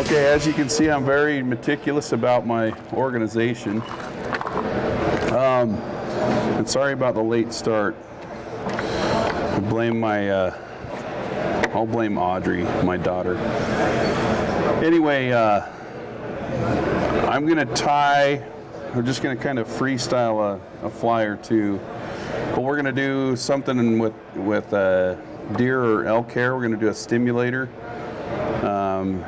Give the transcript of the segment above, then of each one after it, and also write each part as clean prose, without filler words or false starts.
Okay, as you can see, I'm very meticulous about my organization. And sorry about the late start. I'll blame Audrey, my daughter. Anyway, I'm gonna we're just gonna kind of freestyle a fly or two. But we're gonna do something with deer or elk hair. We're gonna do a stimulator.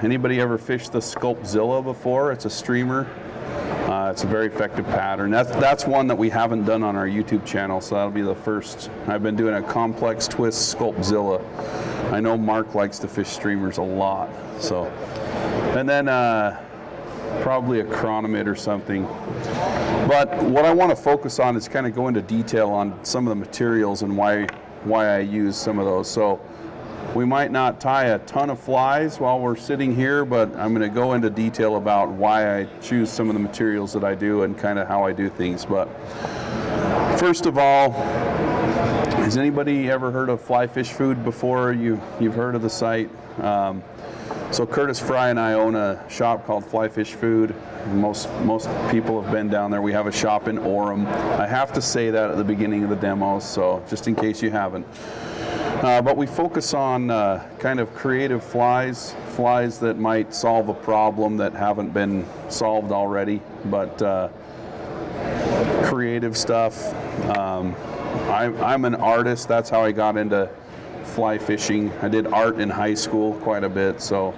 Anybody ever fished the Sculptzilla before? It's a streamer. It's a very effective pattern. That's one that we haven't done on our YouTube channel, so that'll be the first. I've been doing a complex twist Sculptzilla. I know Mark likes to fish streamers a lot, so. And then probably a chronomid or something. But what I want to focus on is kind of go into detail on some of the materials and why I use some of those. So we might not tie a ton of flies while we're sitting here, but I'm going to go into detail about why I choose some of the materials that I do and kind of how I do things. But first of all, has anybody ever heard of Fly Fish Food before? You've heard of the site? So Curtis Fry and I own a shop called Fly Fish Food. Most people have been down there. We have a shop in Orem. I have to say that at the beginning of the demos, so just in case you haven't. But we focus on kind of creative flies that might solve a problem that haven't been solved already, but creative stuff. I'm an artist. That's how I got into fly fishing. I did art in high school quite a bit, so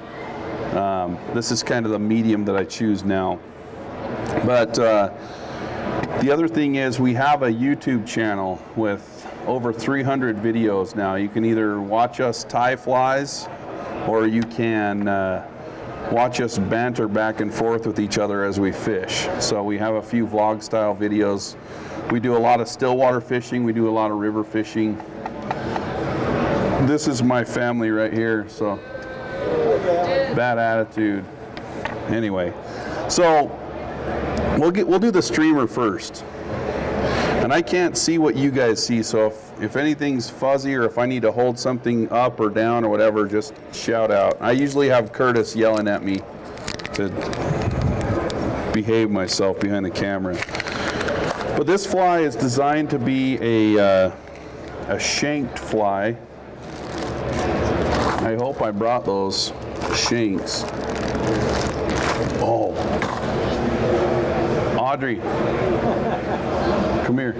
this is kind of the medium that I choose now. But the other thing is we have a YouTube channel with over 300 videos now. You can either watch us tie flies, or you can watch us banter back and forth with each other as we fish. So we have a few vlog style videos. We do a lot of stillwater fishing. We do a lot of river fishing. This is my family right here, so bad attitude. Anyway, so we'll do the streamer first. And I can't see what you guys see, so if anything's fuzzy or if I need to hold something up or down or whatever, just shout out. I usually have Curtis yelling at me to behave myself behind the camera. But this fly is designed to be a shanked fly. I hope I brought those shanks. Oh, Audrey, come here.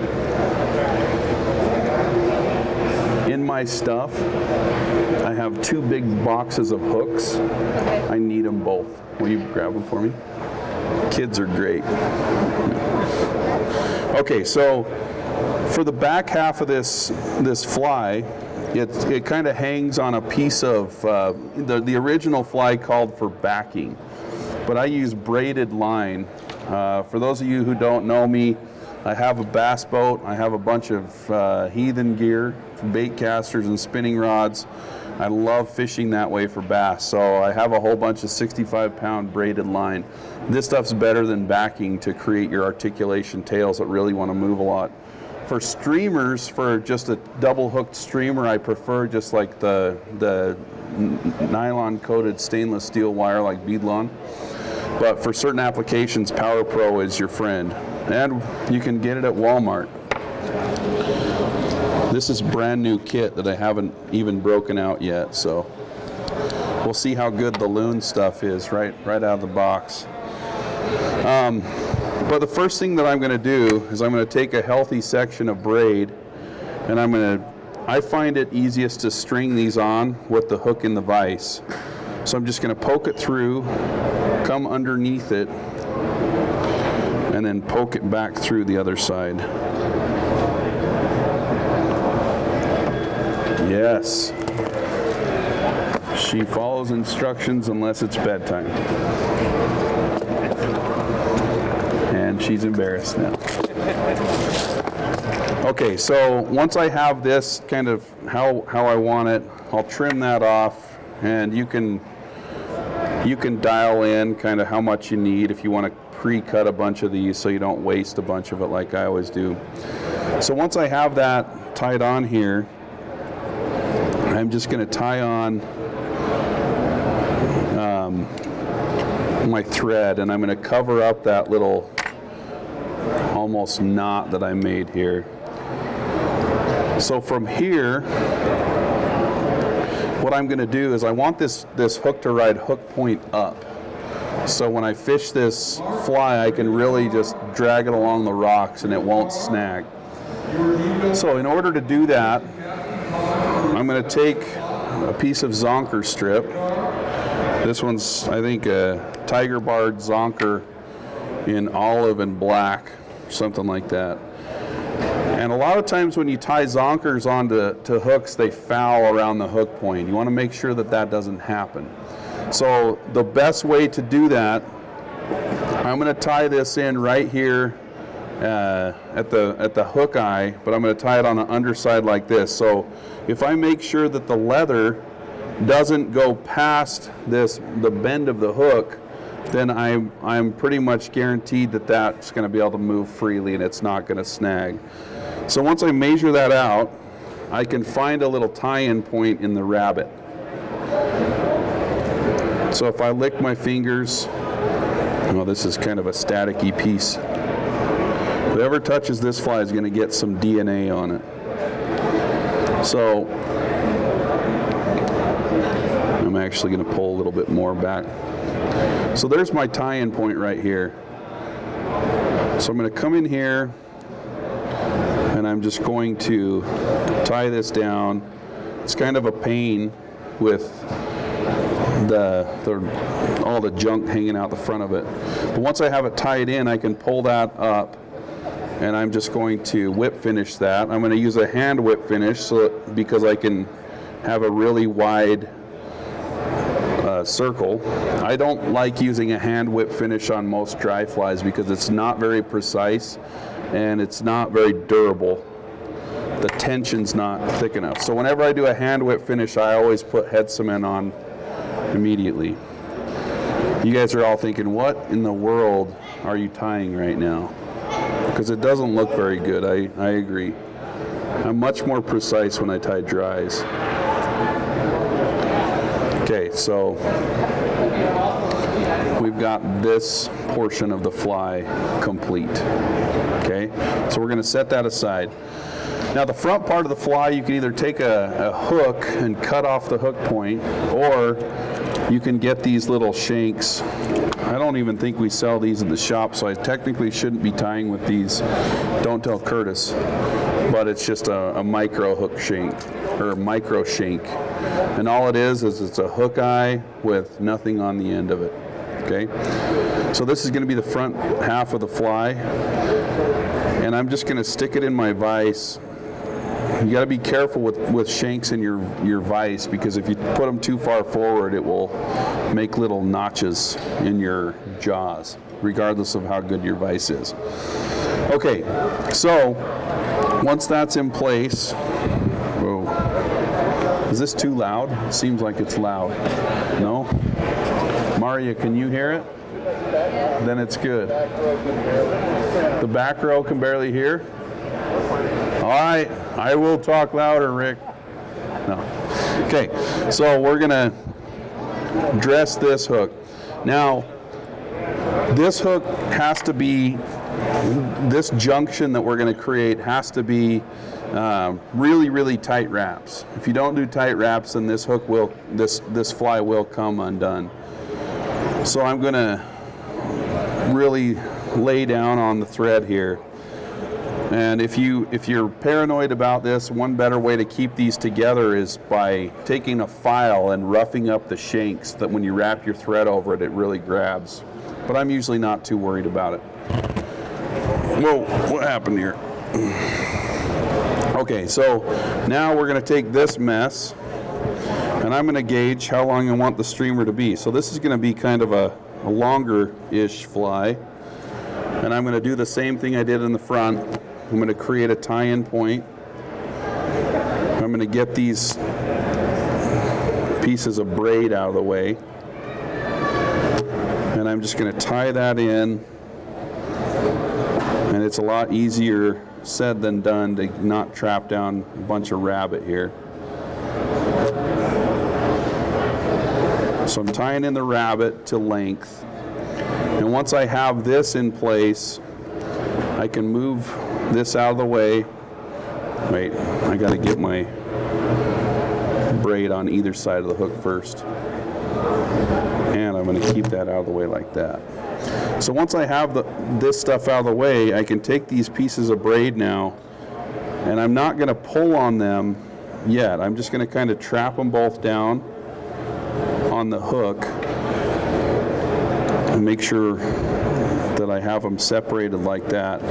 In my stuff, I have 2 big boxes of hooks. I need them both. Will you grab them for me? Kids are great. Okay, so for the back half of this fly, it kind of hangs on a piece of, the original fly called for backing, but I use braided line. For those of you who don't know me, I have a bass boat. I have a bunch of heathen gear, bait casters and spinning rods. I love fishing that way for bass, so I have a whole bunch of 65-pound braided line. This stuff's better than backing to create your articulation tails that really want to move a lot. For streamers, for just a double-hooked streamer, I prefer just like the nylon-coated stainless steel wire like beadlawn. But for certain applications, Power Pro is your friend. And you can get it at Walmart. This is brand new kit that I haven't even broken out yet, so we'll see how good the loon stuff is right out of the box. But the first thing that I'm going to do is I'm going to take a healthy section of braid, and I find it easiest to string these on with the hook in the vise. So I'm just going to poke it through, come underneath it, and then poke it back through the other side. Yes. She follows instructions unless it's bedtime. And she's embarrassed now. Okay, so once I have this kind of how I want it, I'll trim that off, and you can dial in kind of how much you need if you want to pre-cut a bunch of these so you don't waste a bunch of it like I always do. So once I have that tied on here, I'm just going to tie on my thread, and I'm going to cover up that little almost knot that I made here. So from here, what I'm going to do is I want this hook to ride hook point up. So when I fish this fly, I can really just drag it along the rocks and it won't snag. So in order to do that, I'm going to take a piece of zonker strip. This one's, I think, a tiger barred zonker in olive and black, something like that. And a lot of times when you tie zonkers onto hooks, they foul around the hook point. You want to make sure that that doesn't happen. So the best way to do that, I'm going to tie this in right here at the hook eye, but I'm going to tie it on the underside like this. So if I make sure that the leather doesn't go past the bend of the hook, then I'm pretty much guaranteed that that's going to be able to move freely and it's not going to snag. So once I measure that out, I can find a little tie-in point in the rabbit. So if I lick my fingers, well, this is kind of a staticky piece. Whoever touches this fly is going to get some DNA on it. So I'm actually going to pull a little bit more back. So there's my tie-in point right here. So I'm going to come in here and I'm just going to tie this down. It's kind of a pain with all the junk hanging out the front of it. But once I have it tied in, I can pull that up and I'm just going to whip finish that. I'm going to use a hand whip finish because I can have a really wide circle. I don't like using a hand whip finish on most dry flies because it's not very precise and it's not very durable. The tension's not thick enough. So whenever I do a hand whip finish, I always put head cement on immediately. You guys are all thinking, what in the world are you tying right now? Because it doesn't look very good. I agree. I'm much more precise when I tie dries. Okay, so we've got this portion of the fly complete. Okay, so we're going to set that aside. Now the front part of the fly, you can either take a hook and cut off the hook point, or you can get these little shanks. I don't even think we sell these in the shop, so I technically shouldn't be tying with these. Don't tell Curtis. But it's just a micro hook shank, or a micro shank. And all it is it's a hook eye with nothing on the end of it. Okay? So this is going to be the front half of the fly. And I'm just going to stick it in my vise. You got to be careful with shanks in your vise, because if you put them too far forward, it will make little notches in your jaws, regardless of how good your vise is. Okay, so once that's in place, whoa, is this too loud? It seems like it's loud. No? Maria, can you hear it? Then it's good. The back row can barely hear? All right, I will talk louder, Rick. No. Okay, so we're gonna dress this hook. Now, this hook has to be, this junction that we're gonna create has to be really, really tight wraps. If you don't do tight wraps, then this hook will, this fly will come undone. So I'm gonna really lay down on the thread here. And if you're paranoid about this, one better way to keep these together is by taking a file and roughing up the shanks, that when you wrap your thread over it, it really grabs. But I'm usually not too worried about it. Whoa, what happened here? Okay, so now we're going to take this mess, and I'm going to gauge how long I want the streamer to be. So this is going to be kind of a longer-ish fly. And I'm going to do the same thing I did in the front. I'm going to create a tie-in point. I'm going to get these pieces of braid out of the way. And I'm just going to tie that in. And it's a lot easier said than done to not trap down a bunch of rabbit here. So I'm tying in the rabbit to length. And once I have this in place, I can move this out of the way. Wait, I got to get my braid on either side of the hook first. And I'm going to keep that out of the way like that. So once I have this stuff out of the way, I can take these pieces of braid now, and I'm not going to pull on them yet. I'm just going to kind of trap them both down on the hook and make sure that I have them separated like that.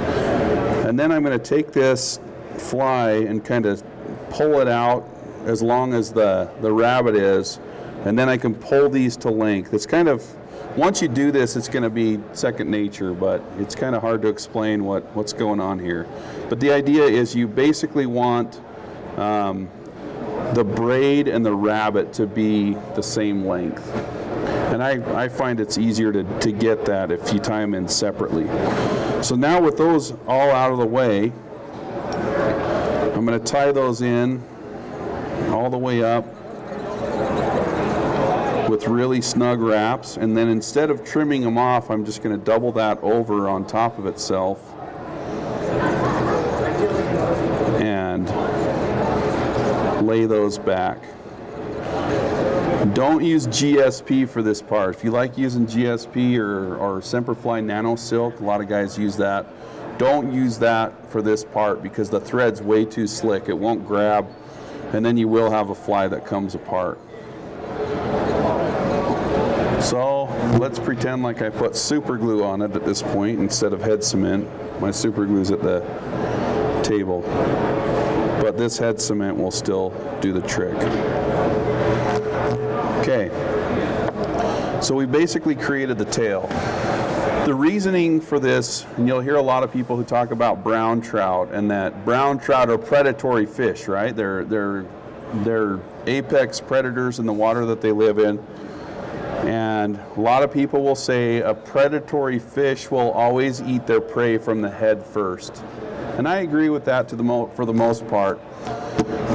And then I'm going to take this fly and kind of pull it out as long as the rabbit is, and then I can pull these to length. It's kind of, once you do this, it's going to be second nature, but it's kind of hard to explain what's going on here. But the idea is you basically want the braid and the rabbit to be the same length. And I find it's easier to get that if you tie them in separately. So now with those all out of the way, I'm going to tie those in all the way up with really snug wraps, and then instead of trimming them off, I'm just going to double that over on top of itself and lay those back. Don't use GSP for this part. If you like using GSP or Semperfli Nano Silk, a lot of guys use that. Don't use that for this part because the thread's way too slick. It won't grab, and then you will have a fly that comes apart. So let's pretend like I put super glue on it at this point instead of head cement. My super glue's at the table, but this head cement will still do the trick. Okay, so we basically created the tail. The reasoning for this, and you'll hear a lot of people who talk about brown trout, and that brown trout are predatory fish, right? They're apex predators in the water that they live in. And a lot of people will say a predatory fish will always eat their prey from the head first. And I agree with that for the most part.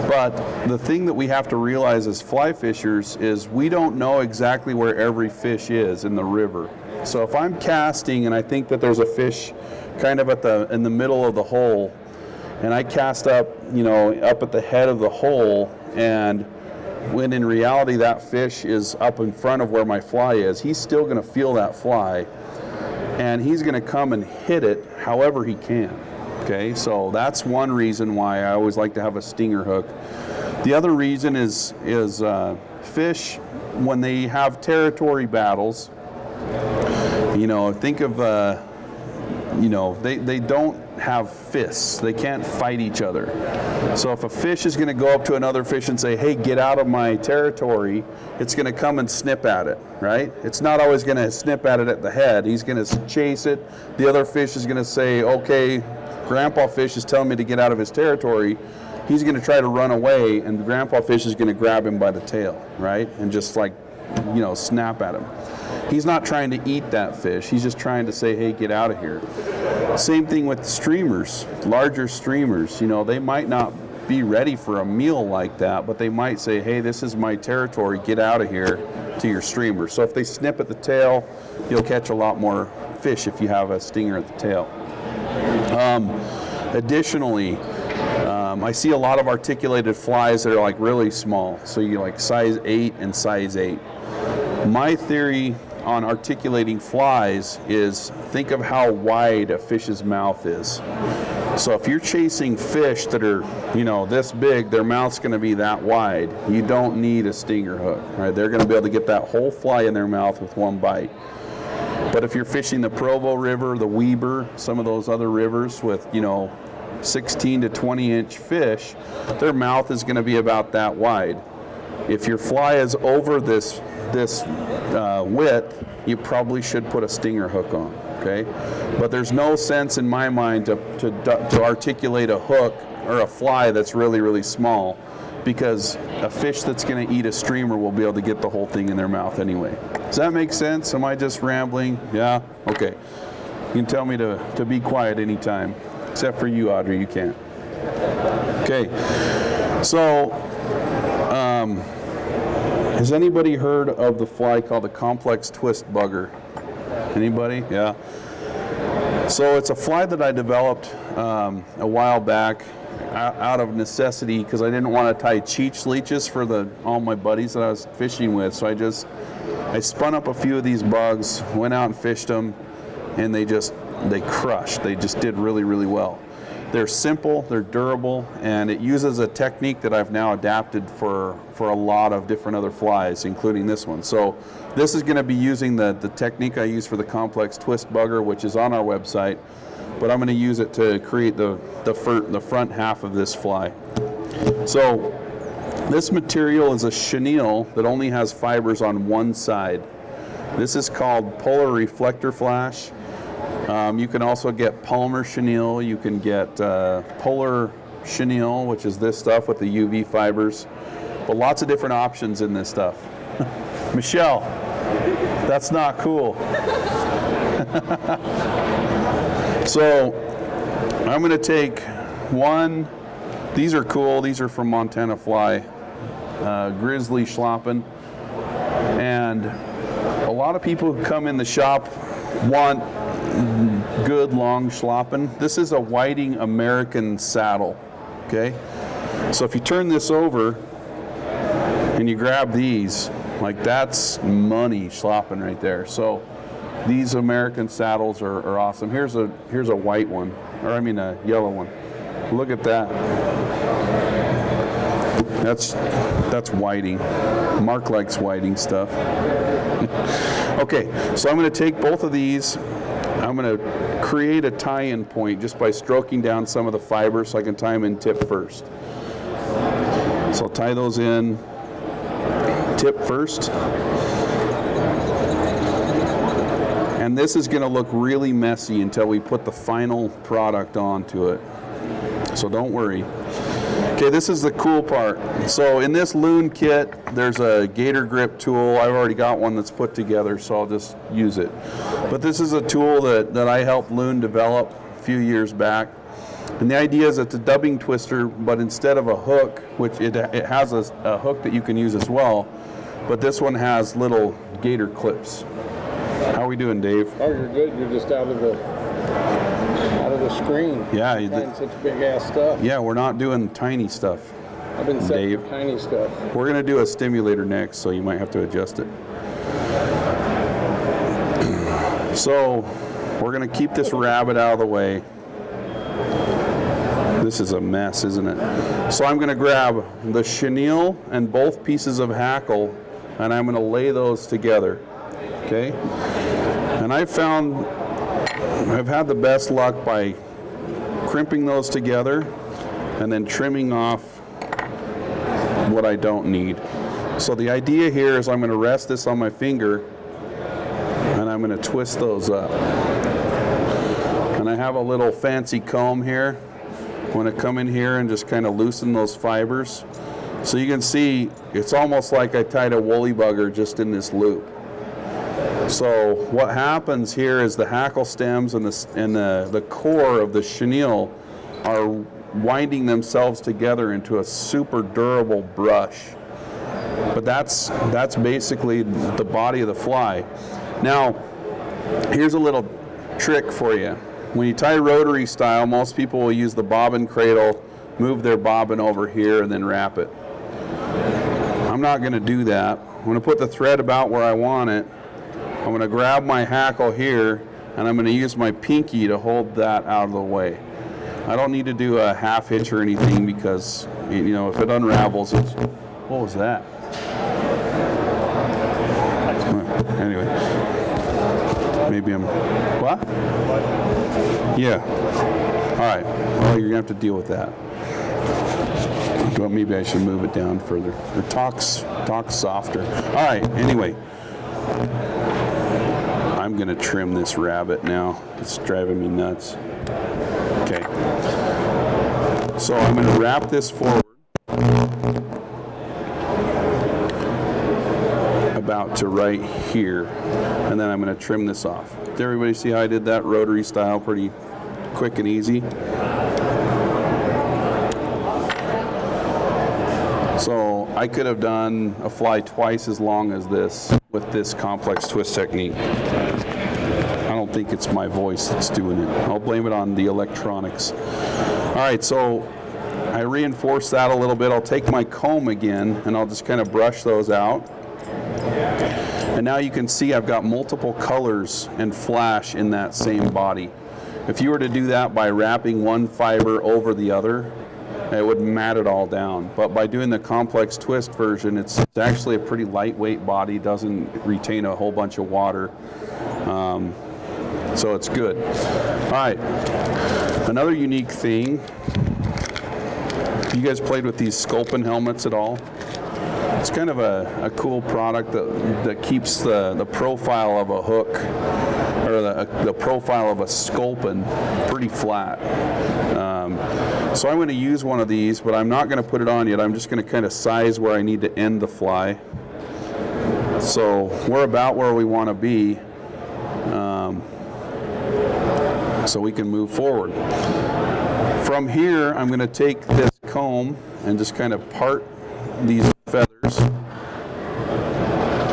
But the thing that we have to realize as fly fishers is we don't know exactly where every fish is in the river. So if I'm casting and I think that there's a fish kind of in the middle of the hole, and I cast up, up at the head of the hole, and when in reality that fish is up in front of where my fly is, he's still going to feel that fly, and he's going to come and hit it however he can. Okay, so that's one reason why I always like to have a stinger hook. The other reason is fish, when they have territory battles, think of, they don't have fists. They can't fight each other. So if a fish is going to go up to another fish and say, hey, get out of my territory, it's going to come and snip at it, right? It's not always going to snip at it at the head. He's going to chase it. The other fish is going to say, okay, Grandpa Fish is telling me to get out of his territory. He's going to try to run away, and Grandpa Fish is going to grab him by the tail, right? And just snap at him. He's not trying to eat that fish. He's just trying to say, hey, get out of here. Same thing with streamers, larger streamers. They might not be ready for a meal like that, but they might say, hey, this is my territory, get out of here, to your streamer. So if they snip at the tail, you'll catch a lot more fish if you have a stinger at the tail. Additionally, I see a lot of articulated flies that are really small. So you size 8 and size 8. My theory on articulating flies is think of how wide a fish's mouth is. So if you're chasing fish that are, this big, their mouth's going to be that wide. You don't need a stinger hook, right? They're going to be able to get that whole fly in their mouth with one bite. But if you're fishing the Provo River, the Weber, some of those other rivers with, 16 to 20 inch fish, their mouth is going to be about that wide. If your fly is over this width, you probably should put a stinger hook on, okay? But there's no sense in my mind to articulate a hook or a fly that's really, really small, because a fish that's going to eat a streamer will be able to get the whole thing in their mouth anyway. Does that make sense? Am I just rambling? Yeah? Okay. You can tell me to be quiet anytime, except for you, Audrey, you can't. Okay. So, has anybody heard of the fly called the complex twist bugger? Anybody? Yeah. So it's a fly that I developed a while back out of necessity because I didn't want to tie Cheech leeches for all my buddies that I was fishing with. So I spun up a few of these bugs, went out and fished them, and they crushed. They just did really, really well. They're simple, they're durable, and it uses a technique that I've now adapted for a lot of different other flies, including this one. So this is going to be using the technique I use for the complex twist bugger, which is on our website, but I'm going to use it to create the front half of this fly. So this material is a chenille that only has fibers on one side. This is called polar reflector flash. You can also get Palmer chenille, you can get polar chenille, which is this stuff with the UV fibers, but lots of different options in this stuff. Michelle, that's not cool. So I'm going to take one, these are cool, these are from Montana Fly, grizzly schlappen, and a lot of people who come in the shop want good long schlappen. This is a whiting American saddle, okay? So if you turn this over and you grab these, like that's money schlappen right there. So these American saddles are awesome. Here's a white one, or I mean a yellow one. Look at that. That's whiting. Mark likes whiting stuff. Okay, so I'm going to take both of these. I'm going to create a tie-in point just by stroking down some of the fibers so I can tie them in tip first. So I'll tie those in tip first. And this is going to look really messy until we put the final product onto it. So don't worry. Okay, this is the cool part. So in this loon kit, there's a gator grip tool. I've already got one that's put together, so I'll just use it. But this is a tool that I helped Loon develop a few years back. And the idea is it's a dubbing twister, but instead of a hook, which it has a hook that you can use as well, but this one has little gator clips. How are we doing, Dave? Oh, you're good. You're just out of the screen. Yeah. Such big ass stuff. Yeah, we're not doing tiny stuff. I've been set Dave. for tiny stuff. We're going to do a stimulator next, so you might have to adjust it. So we're going to keep this rabbit out of the way. This is a mess, isn't it? So I'm going to grab the chenille and both pieces of hackle, and I'm going to lay those together. Okay? And I've had the best luck by crimping those together and then trimming off what I don't need. So the idea here is I'm going to rest this on my finger and I'm going to twist those up. And I have a little fancy comb here. I'm going to come in here and just kind of loosen those fibers. So you can see it's almost like I tied a woolly bugger just in this loop. So what happens here is the hackle stems and the core of the chenille are winding themselves together into a super durable brush. But that's basically the body of the fly. Now, here's a little trick for you. When you tie rotary style, most people will use the bobbin cradle, move their bobbin over here, and then wrap it. I'm not going to do that. I'm going to put the thread about where I want it. I'm going to grab my hackle here, and I'm going to use my pinky to hold that out of the way. I don't need to do a half hitch or anything because, you know, if it unravels, it's... What was that? Anyway. Maybe I'm... What? Yeah. All right. Well, you're going to have to deal with that. Well, maybe I should move it down further. Or talk softer. All right. Anyway. I'm going to trim this rabbit now. It's driving me nuts. Okay. So I'm going to wrap this forward about to right here, and then I'm going to trim this off. Did everybody see how I did that rotary style? Pretty quick and easy. So I could have done a fly twice as long as this with this complex twist technique. I don't think it's my voice that's doing it. I'll blame it on the electronics. All right, so I reinforce that a little bit. I'll take my comb again and I'll just kind of brush those out. And now you can see I've got multiple colors and flash in that same body. If you were to do that by wrapping one fiber over the other, it would mat it all down. But by doing the complex twist version, it's actually a pretty lightweight body, doesn't retain a whole bunch of water. So it's good. All right, another unique thing, you guys played with these sculpin helmets at all? It's kind of a cool product that keeps the profile of a hook, or the profile of a sculpin, pretty flat. So I'm going to use one of these, but I'm not going to put it on yet. I'm just going to kind of size where I need to end the fly. So we're about where we want to be, so we can move forward. From here, I'm going to take this comb and just kind of part these feathers.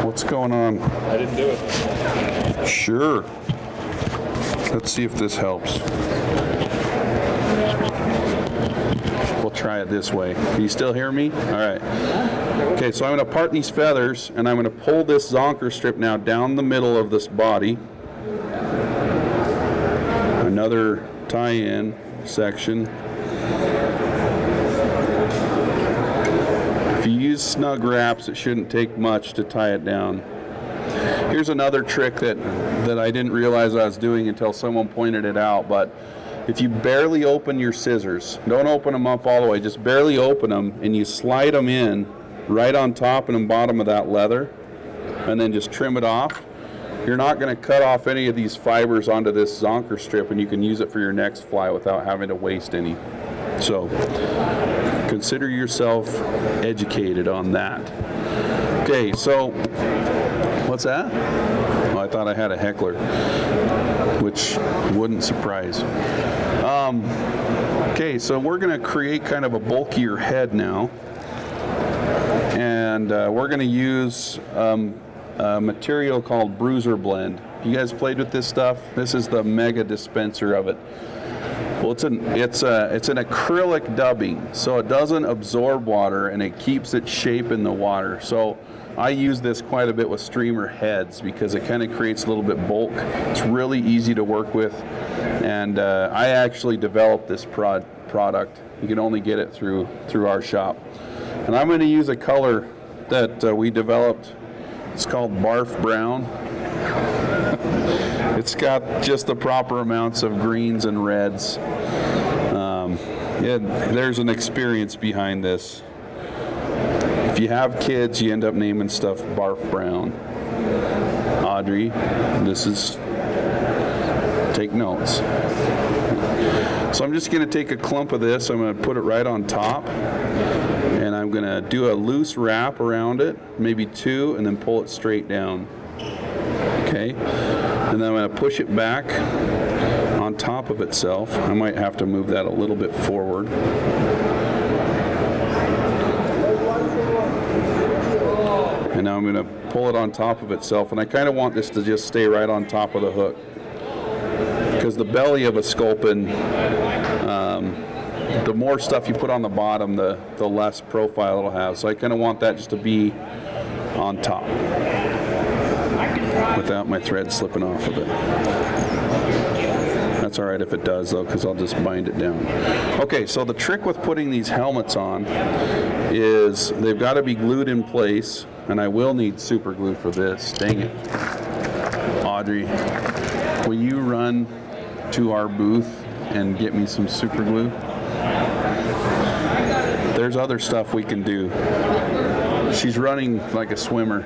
What's going on? I didn't do it. Sure. Let's see if this helps. We'll try it this way. Can you still hear me? All right. Okay, so I'm going to part these feathers, and I'm going to pull this zonker strip now down the middle of this body. Another tie-in section. If you use snug wraps, it shouldn't take much to tie it down. Here's another trick that I didn't realize I was doing until someone pointed it out, but if you barely open your scissors, don't open them up all the way, just barely open them, and you slide them in right on top and bottom of that leather, and then just trim it off, you're not going to cut off any of these fibers onto this zonker strip, and you can use it for your next fly without having to waste any. So consider yourself educated on that. Okay, so what's that? Well, I thought I had a heckler, which wouldn't surprise. Okay, so we're going to create kind of a bulkier head now, and we're going to use a material called Bruiser Blend. You guys played with this stuff? This is the mega dispenser of it. Well, it's an acrylic dubbing, so it doesn't absorb water and it keeps its shape in the water. So I use this quite a bit with streamer heads because it kind of creates a little bit bulk. It's really easy to work with, and I actually developed this product. You can only get it through our shop. And I'm going to use a color that we developed. It's called Barf Brown. It's got just the proper amounts of greens and reds. There's an experience behind this. If you have kids, you end up naming stuff Barf Brown. Audrey, take notes. So I'm just going to take a clump of this, I'm going to put it right on top, and I'm going to do a loose wrap around it, maybe two, and then pull it straight down. Okay, and then I'm going to push it back on top of itself. I might have to move that a little bit forward. And now I'm going to pull it on top of itself, and I kind of want this to just stay right on top of the hook, because the belly of a sculpin, the more stuff you put on the bottom, the less profile it'll have. So I kind of want that just to be on top without my thread slipping off of it. That's all right if it does, though, because I'll just bind it down. Okay, so the trick with putting these helmets on is they've got to be glued in place, and I will need super glue for this. Dang it. Audrey, will you run to our booth and get me some super glue? There's other stuff we can do. She's running like a swimmer,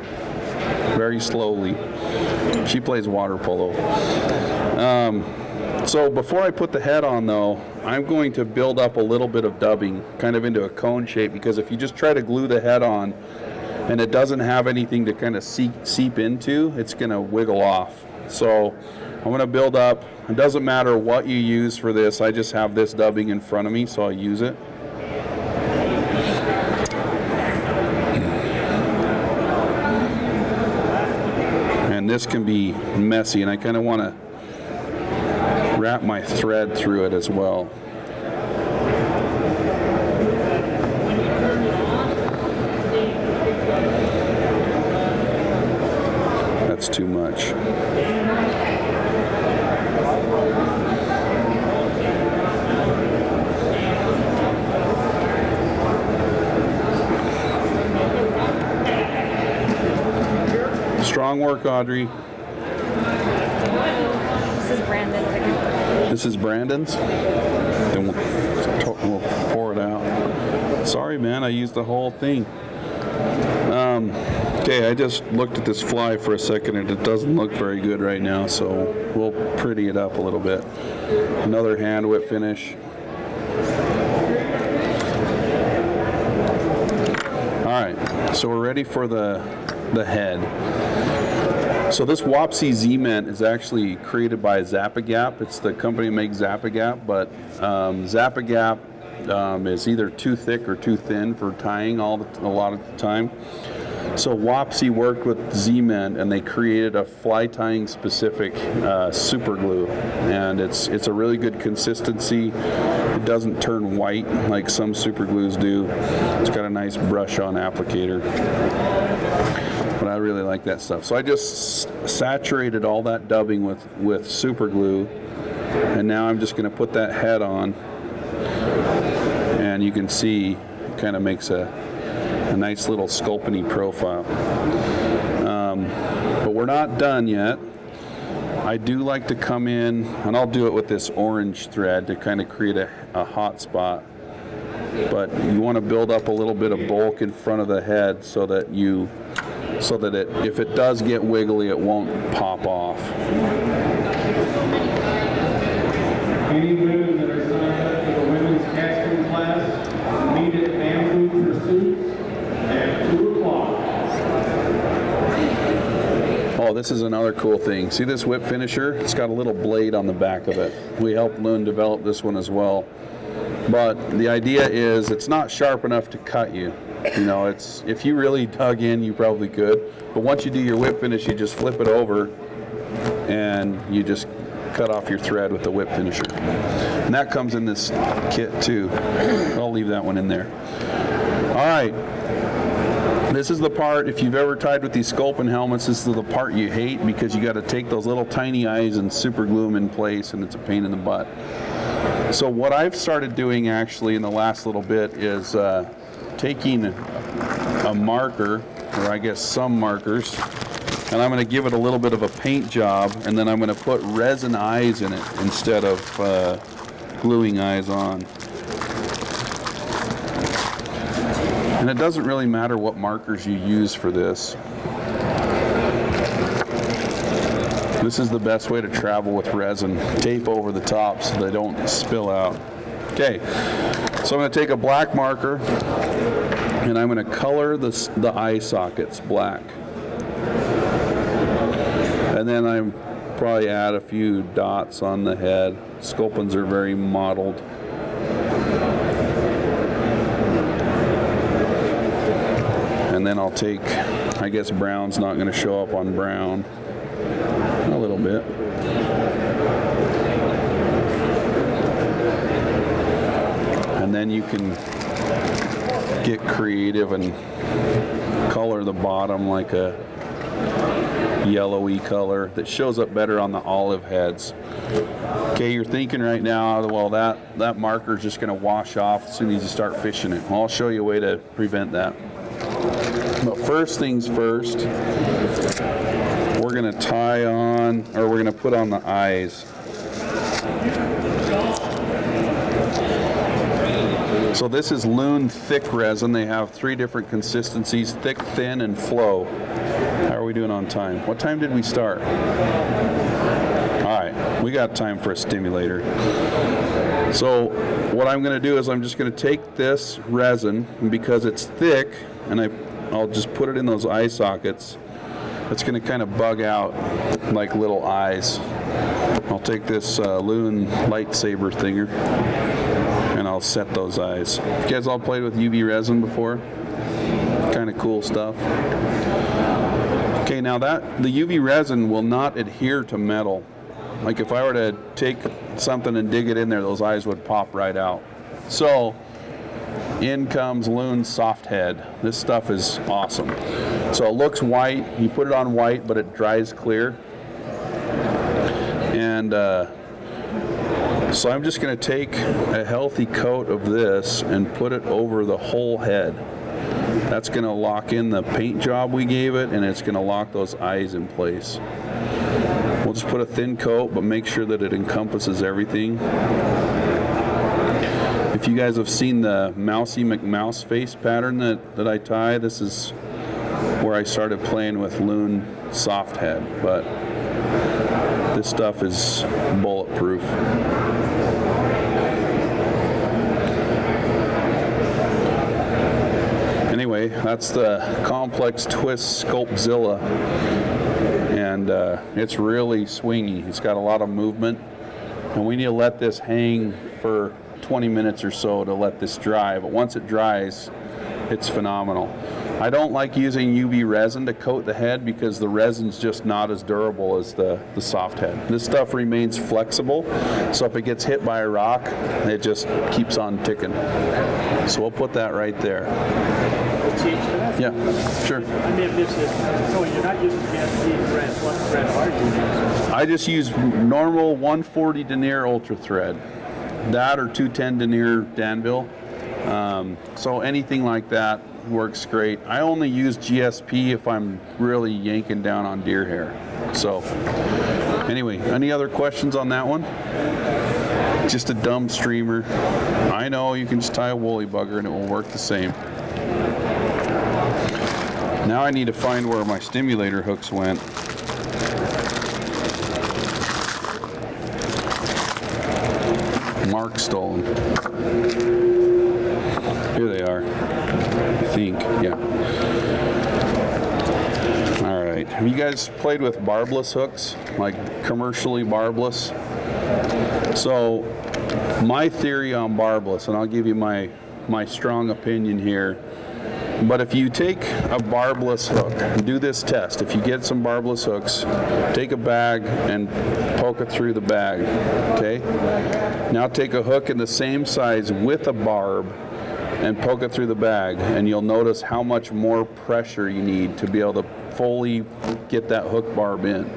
very slowly. She plays water polo. So before I put the head on, though, I'm going to build up a little bit of dubbing, kind of into a cone shape, because if you just try to glue the head on and it doesn't have anything to kind of seep into, it's going to wiggle off. So I'm going to build up. It doesn't matter what you use for this. I just have this dubbing in front of me, so I'll use it. And this can be messy, and I kind of want to wrap my thread through it as well. That's too much. Strong work, Audrey. This is Brandon. This is Brandon's? Then we'll pour it out. Sorry, man, I used the whole thing. Okay, I just looked at this fly for a second and it doesn't look very good right now, so we'll pretty it up a little bit. Another hand whip finish. Alright, so we're ready for the head. So this Wapsi Z-Ment is actually created by Zap-A-Gap. It's the company that makes Zap-A-Gap, but Zap-A-Gap is either too thick or too thin for tying a lot of the time. So Wapsi worked with Z-Ment and they created a fly tying specific super glue, and it's a really good consistency. It doesn't turn white like some super glues do. It's got a nice brush on applicator. But I really like that stuff. So I just saturated all that dubbing with super glue, and now I'm just going to put that head on, and you can see it kind of makes a nice little sculpin-y profile. But we're not done yet. I do like to come in, and I'll do it with this orange thread to kind of create a hot spot. But you want to build up a little bit of bulk in front of the head so that if it does get wiggly, it won't pop off. Any women that are signed up for the women's casting class, meet at Bamboo Pursuits at 2 o'clock. Oh, this is another cool thing. See this whip finisher? It's got a little blade on the back of it. We helped Loon develop this one as well. But the idea is it's not sharp enough to cut you. You know, if you really dug in, you probably could. But once you do your whip finish, you just flip it over and you just cut off your thread with the whip finisher. And that comes in this kit too. I'll leave that one in there. All right. This is the part, if you've ever tied with these sculpin helmets, this is the part you hate because you got to take those little tiny eyes and super glue them in place, and it's a pain in the butt. So what I've started doing actually in the last little bit is taking a marker, or I guess some markers, and I'm going to give it a little bit of a paint job, and then I'm going to put resin eyes in it instead of gluing eyes on. And it doesn't really matter what markers you use for this. This is the best way to travel with resin. Tape over the top so they don't spill out. Okay, so I'm going to take a black marker and I'm going to color the eye sockets black. And then I probably add a few dots on the head. Sculpins are very mottled. And then I'll take, I guess brown's not going to show up on brown. A little bit. And then you can get creative and color the bottom like a yellowy color that shows up better on the olive heads. Okay, you're thinking right now, well, that marker is just going to wash off as soon as you start fishing it. Well, I'll show you a way to prevent that. But first things first, we're going to tie on, or we're going to put on the eyes. So this is Loon thick resin. They have 3 different consistencies: thick, thin, and flow. How are we doing on time? What time did we start? All right, we got time for a stimulator. So what I'm going to do is I'm just going to take this resin, and because it's thick, and I'll just put it in those eye sockets. It's going to kind of bug out like little eyes. I'll take this Loon lightsaber thinger and I'll set those eyes. You guys all played with UV resin before? Kind of cool stuff. Okay, now that the UV resin will not adhere to metal. Like if I were to take something and dig it in there, those eyes would pop right out. So in comes Loon's soft head. This stuff is awesome. So it looks white. You put it on white, but it dries clear. And so I'm just going to take a healthy coat of this and put it over the whole head. That's going to lock in the paint job we gave it, and it's going to lock those eyes in place. We'll just put a thin coat, but make sure that it encompasses everything. If you guys have seen the Mousy McMouse face pattern that I tie, this is where I started playing with Loon soft head, but this stuff is bulletproof. Anyway, that's the Complex Twist Sculptzilla, and it's really swingy. It's got a lot of movement, and we need to let this hang for 20 minutes or so to let this dry, but once it dries, it's phenomenal. I don't like using UV resin to coat the head because the resin's just not as durable as the soft head. This stuff remains flexible, so if it gets hit by a rock, it just keeps on ticking. So we'll put that right there. Cheech, Yeah, sure. I may have missed it. So you're not using GSP thread. What thread are you using? I just use normal 140 denier ultra thread. That or 210 denier Danville. So anything like that works great. I only use GSP if I'm really yanking down on deer hair. So anyway, any other questions on that one? Just a dumb streamer. I know, you can just tie a woolly bugger and it will work the same. Now I need to find where my stimulator hooks went. Mark stolen. Here they are. I think, yeah. All right. Have you guys played with barbless hooks, like commercially barbless? So my theory on barbless, and I'll give you my strong opinion here, but if you take a barbless hook, do this test. If you get some barbless hooks, take a bag and poke it through the bag, okay? Now take a hook in the same size with a barb and poke it through the bag, and you'll notice how much more pressure you need to be able to fully get that hook barb in.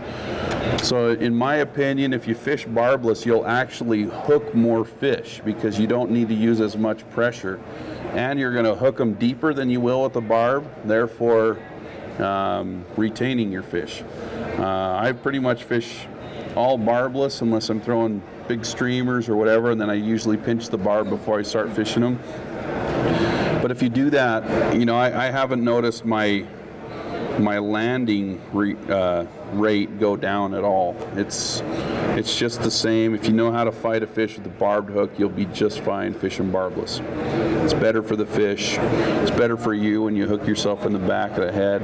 So in my opinion, if you fish barbless, you'll actually hook more fish because you don't need to use as much pressure. And you're going to hook them deeper than you will with a barb, therefore retaining your fish. I pretty much fish all barbless unless I'm throwing big streamers or whatever, and then I usually pinch the barb before I start fishing them. But if you do that, you know, I haven't noticed my landing rate go down at all. It's just the same. If you know how to fight a fish with a barbed hook, you'll be just fine fishing barbless. It's better for the fish. It's better for you when you hook yourself in the back of the head.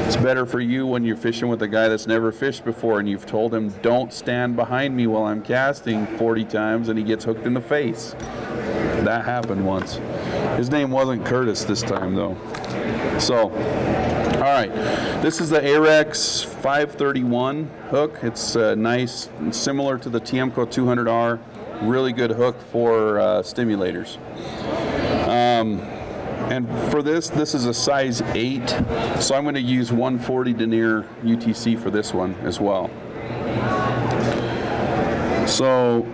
It's better for you when you're fishing with a guy that's never fished before and you've told him, don't stand behind me while I'm casting 40 times, and he gets hooked in the face. That happened once. His name wasn't Curtis this time though. So, all right, this is the Arex 531 hook. It's nice, similar to the Tiemco 200R. Really good hook for stimulators. And for this is a size 8, so I'm going to use 140 denier UTC for this one as well. So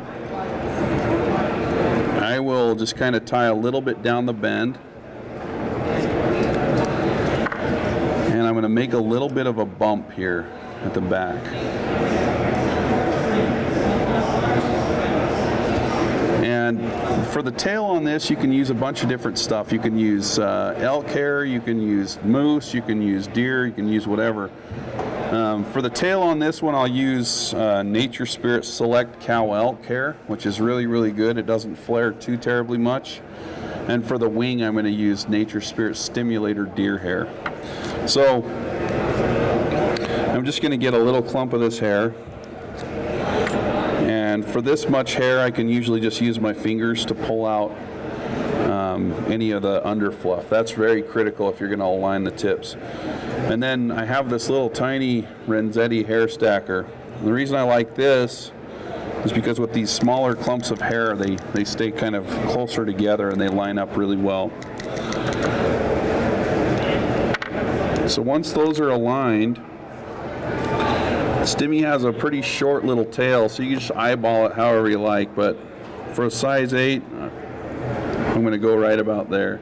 I will just kind of tie a little bit down the bend. And I'm going to make a little bit of a bump here at the back. And for the tail on this, you can use a bunch of different stuff. You can use elk hair, you can use moose, you can use deer, you can use whatever. For the tail on this one, I'll use Nature Spirit Select Cow Elk hair, which is really, really good. It doesn't flare too terribly much. And for the wing, I'm going to use Nature Spirit Stimulator deer hair. So I'm just going to get a little clump of this hair. And for this much hair, I can usually just use my fingers to pull out any of the underfluff. That's very critical if you're going to align the tips. And then I have this little tiny Renzetti hair stacker. And the reason I like this is because with these smaller clumps of hair, they stay kind of closer together and they line up really well. So once those are aligned, Stimmy has a pretty short little tail, so you can just eyeball it however you like, but for a size 8, I'm going to go right about there.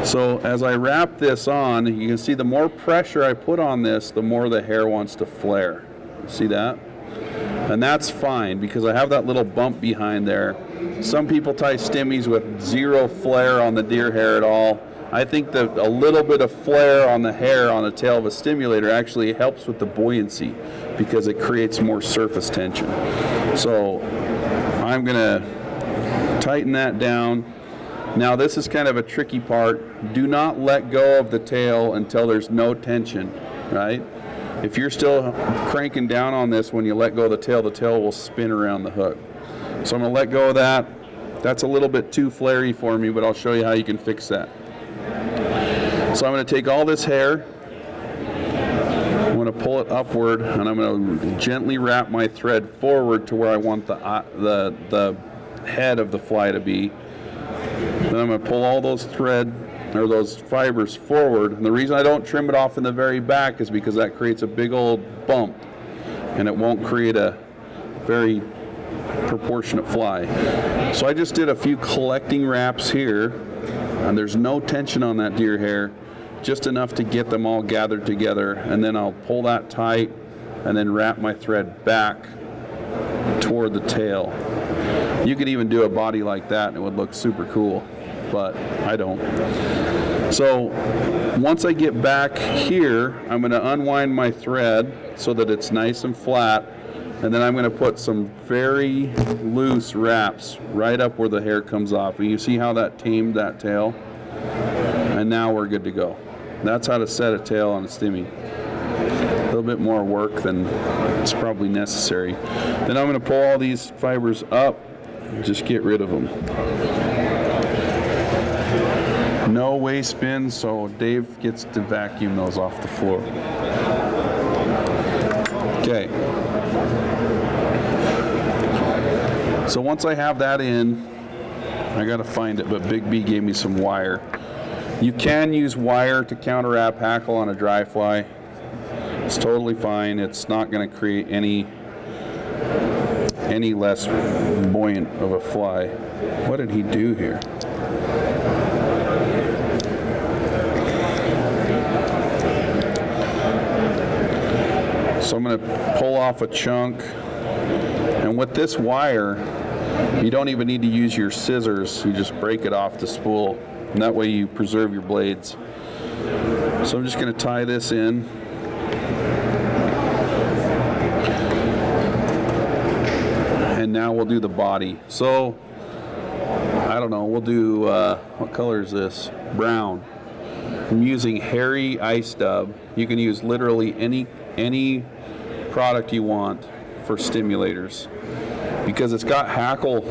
So as I wrap this on, you can see the more pressure I put on this, the more the hair wants to flare. See that? And that's fine because I have that little bump behind there. Some people tie stimmies with zero flare on the deer hair at all. I think that a little bit of flare on the hair on the tail of a stimulator actually helps with the buoyancy because it creates more surface tension. So I'm going to tighten that down. Now this is kind of a tricky part. Do not let go of the tail until there's no tension, right? If you're still cranking down on this when you let go of the tail will spin around the hook. So I'm going to let go of that. That's a little bit too flary for me, but I'll show you how you can fix that. So I'm going to take all this hair, I'm going to pull it upward, and I'm going to gently wrap my thread forward to where I want the head of the fly to be. Then I'm going to pull all those those fibers forward. And the reason I don't trim it off in the very back is because that creates a big old bump, and it won't create a very proportionate fly. So I just did a few collecting wraps here, and there's no tension on that deer hair, just enough to get them all gathered together, and then I'll pull that tight and then wrap my thread back toward the tail. You could even do a body like that and it would look super cool, but I don't. So once I get back here, I'm going to unwind my thread so that it's nice and flat, and then I'm going to put some very loose wraps right up where the hair comes off. And you see how that tamed that tail? And now we're good to go. That's how to set a tail on a stimmy. A little bit more work than it's probably necessary. Then I'm going to pull all these fibers up and just get rid of them. No waste spin, so Dave gets to vacuum those off the floor. Okay. So once I have that in, I gotta find it, but Big B gave me some wire. You can use wire to counteract hackle on a dry fly. It's totally fine. It's not gonna create any less buoyant of a fly. What did he do here? So I'm going to pull off a chunk, and with this wire you don't even need to use your scissors, you just break it off the spool, and that way you preserve your blades. So I'm just going to tie this in. And now we'll do the body. So I don't know, we'll do what color is this? Brown. I'm using hairy ice dub. You can use literally any product you want for stimulators because it's got hackle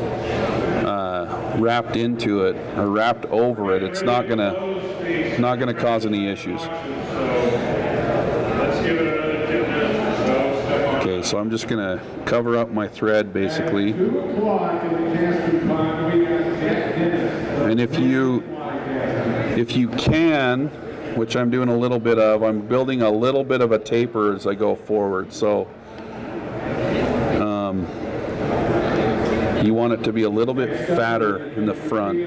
wrapped into it or wrapped over it. It's not gonna cause any issues. Okay, so I'm just gonna cover up my thread basically. And if you can, which I'm doing a little bit of, I'm building a little bit of a taper as I go forward. So you want it to be a little bit fatter in the front.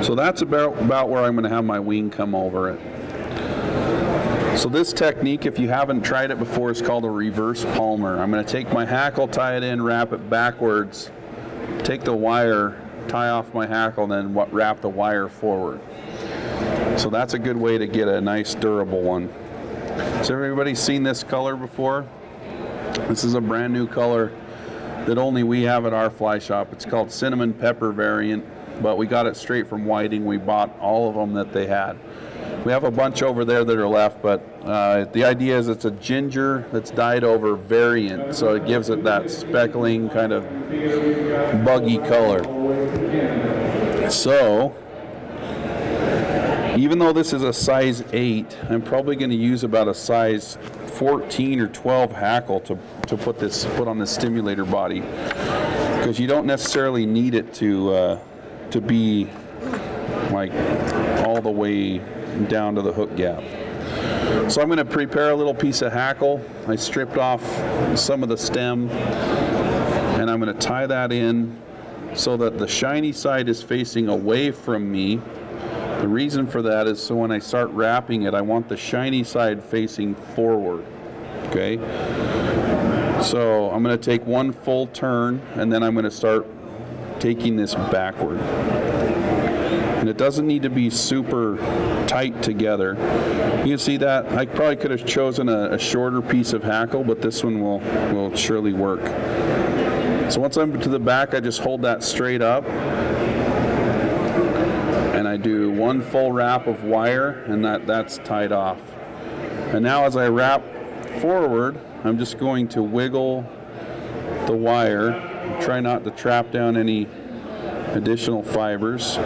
So that's about where I'm going to have my wing come over it. So this technique, if you haven't tried it before, is called a reverse palmer. I'm going to take my hackle, tie it in, wrap it backwards, take the wire, tie off my hackle, then wrap the wire forward. So that's a good way to get a nice durable one. Has everybody seen this color before? This is a brand new color that only we have at our fly shop. It's called cinnamon pepper variant, but we got it straight from Whiting. We bought all of them that they had. We have a bunch over there that are left, but the idea is it's a ginger that's dyed over variant, so it gives it that speckling kind of buggy color. So, even though this is a size 8, I'm probably going to use about a size 14 or 12 hackle to put on the stimulator body, because you don't necessarily need it to be like all the way down to the hook gap. So I'm going to prepare a little piece of hackle. I stripped off some of the stem, and I'm going to tie that in so that the shiny side is facing away from me. The reason for that is so when I start wrapping it, I want the shiny side facing forward. Okay? So I'm going to take one full turn, and then I'm going to start taking this backward. And it doesn't need to be super tight together. You can see that I probably could have chosen a shorter piece of hackle, but this one will surely work. So once I'm to the back, I just hold that straight up, and I do one full wrap of wire, and that's tied off. And now as I wrap forward, I'm just going to wiggle the wire, try not to trap down any additional fibers.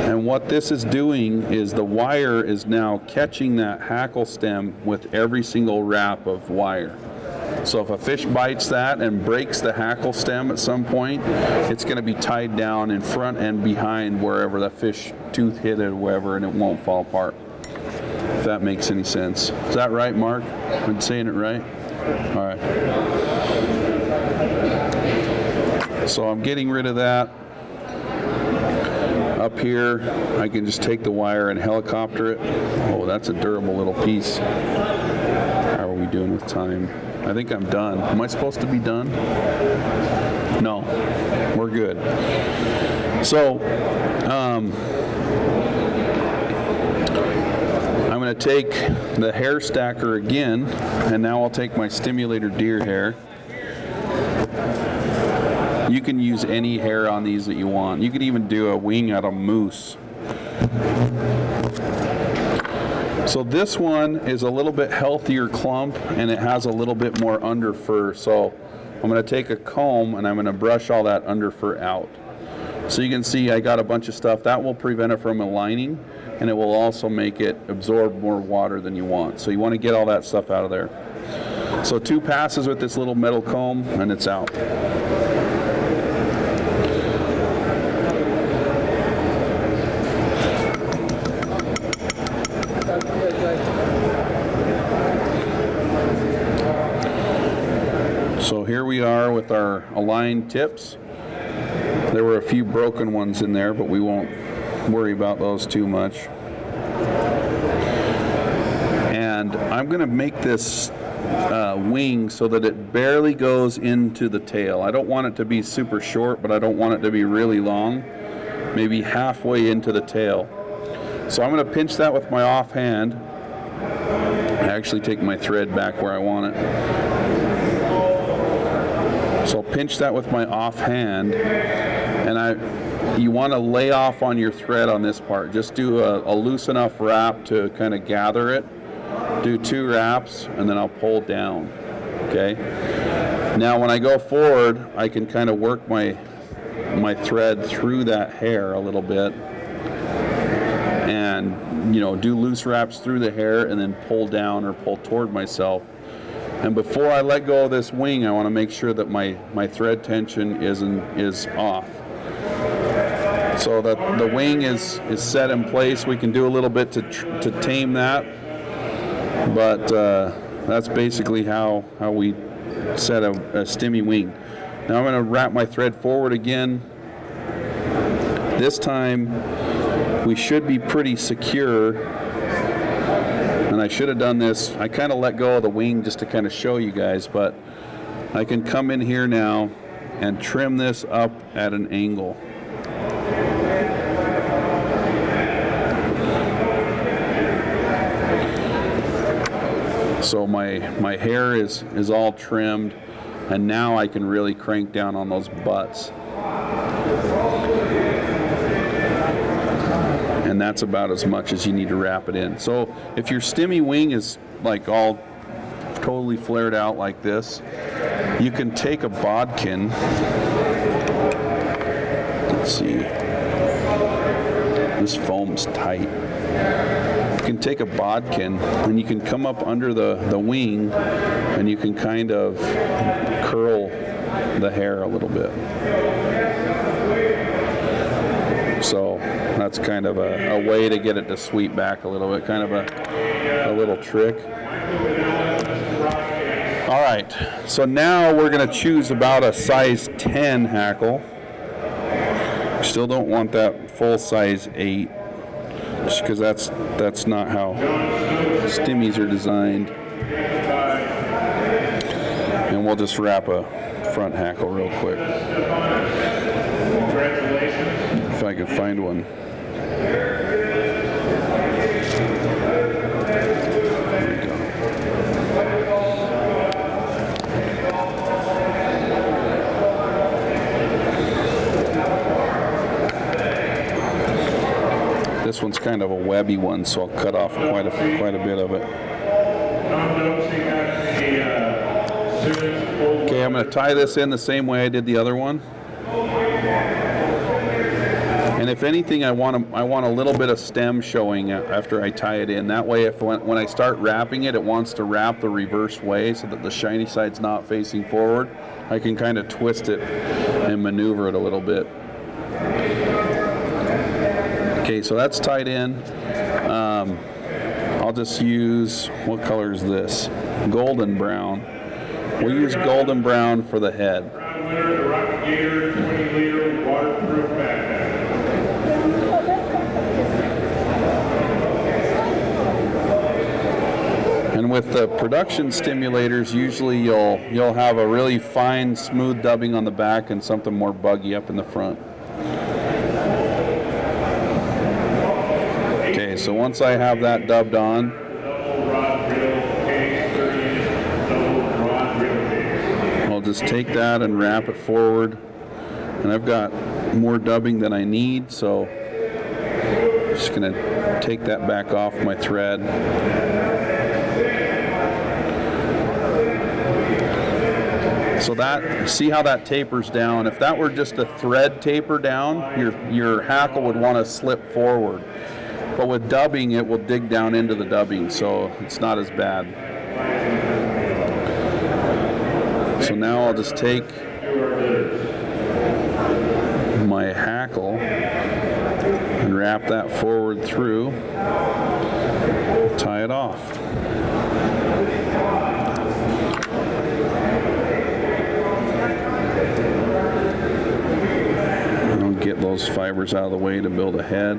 And what this is doing is the wire is now catching that hackle stem with every single wrap of wire. So if a fish bites that and breaks the hackle stem at some point, it's going to be tied down in front and behind wherever the fish tooth hit it or wherever, and it won't fall apart. If that makes any sense. Is that right, Mark? I'm saying it right? All right. So I'm getting rid of that. Up here, I can just take the wire and helicopter it. Oh, that's a durable little piece. How are we doing with time? I think I'm done. Am I supposed to be done? No, we're good. So, I'm going to take the hair stacker again, and now I'll take my stimulator deer hair. You can use any hair on these that you want. You could even do a wing out of moose. So this one is a little bit healthier clump, and it has a little bit more under fur. So I'm going to take a comb and I'm going to brush all that under fur out. So you can see I got a bunch of stuff. That will prevent it from aligning, and it will also make it absorb more water than you want. So you want to get all that stuff out of there. So 2 passes with this little metal comb, and it's out. So here we are with our aligned tips. There were a few broken ones in there, but we won't worry about those too much. And I'm going to make this wing so that it barely goes into the tail. I don't want it to be super short, but I don't want it to be really long. Maybe halfway into the tail. So I'm going to pinch that with my offhand. I actually take my thread back where I want it. So I'll pinch that with my offhand, and you want to lay off on your thread on this part. Just do a loose enough wrap to kind of gather it. Do 2 wraps, and then I'll pull down. Okay. Now when I go forward, I can kind of work my thread through that hair a little bit, and do loose wraps through the hair, and then pull down or pull toward myself. And before I let go of this wing, I want to make sure that my thread tension is off. So that the wing is set in place. We can do a little bit to tame that, but that's basically how we set a stimmy wing. Now I'm going to wrap my thread forward again. This time we should be pretty secure. And I should have done this. I kind of let go of the wing just to kind of show you guys, but I can come in here now and trim this up at an angle. So my hair is all trimmed, and now I can really crank down on those butts. and that's about as much as you need to wrap it in. So if your stimmy wing is like all totally flared out like this, you can take a bodkin. Let's see, this foam's tight. You can take a bodkin and you can come up under the wing and you can kind of curl the hair a little bit. So that's kind of a way to get it to sweep back a little bit, kind of a little trick. All right, so now we're going to choose about a size 10 hackle. Still don't want that full size 8, just because that's not how stimmies are designed. And we'll just wrap a front hackle real quick. If I can find one. This one's kind of a webby one, so I'll cut off quite a bit of it. Okay, I'm going to tie this in the same way I did the other one. And if anything, I want a little bit of stem showing after I tie it in. That way, when I start wrapping it, it wants to wrap the reverse way so that the shiny side's not facing forward. I can kind of twist it and maneuver it a little bit. Okay, so that's tied in. I'll just use, what color is this? Golden brown. We'll use golden brown for the head. And with the production stimulators, usually you'll have a really fine, smooth dubbing on the back and something more buggy up in the front. Okay, so once I have that dubbed on, I'll just take that and wrap it forward. And I've got more dubbing than I need, so I'm just going to take that back off my thread. So that, see how that tapers down? If that were just a thread taper down, your hackle would want to slip forward. But with dubbing, it will dig down into the dubbing, so it's not as bad. So now I'll just take my hackle and wrap that forward through, tie it off. And I'll get those fibers out of the way to build a head.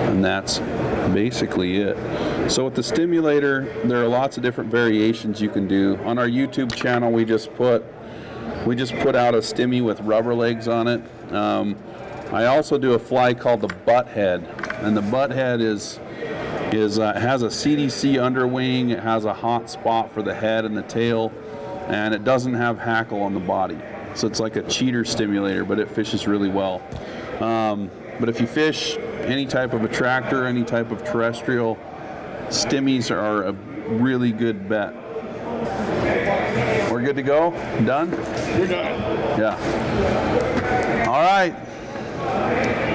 And that's basically it. So with the stimulator, there are lots of different variations you can do. On our YouTube channel, we just put out a stimmy with rubber legs on it. I also do a fly called the butt head, and the butt head has a CDC underwing. It has a hot spot for the head and the tail, and it doesn't have hackle on the body. So it's like a cheater stimulator, but it fishes really well. But if you fish any type of attractor, any type of terrestrial, stimmies are a really good bet. We're good to go? Done? We're done. Yeah. All right.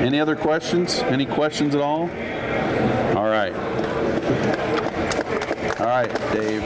Any other questions? Any questions at all? All right. All right, Dave.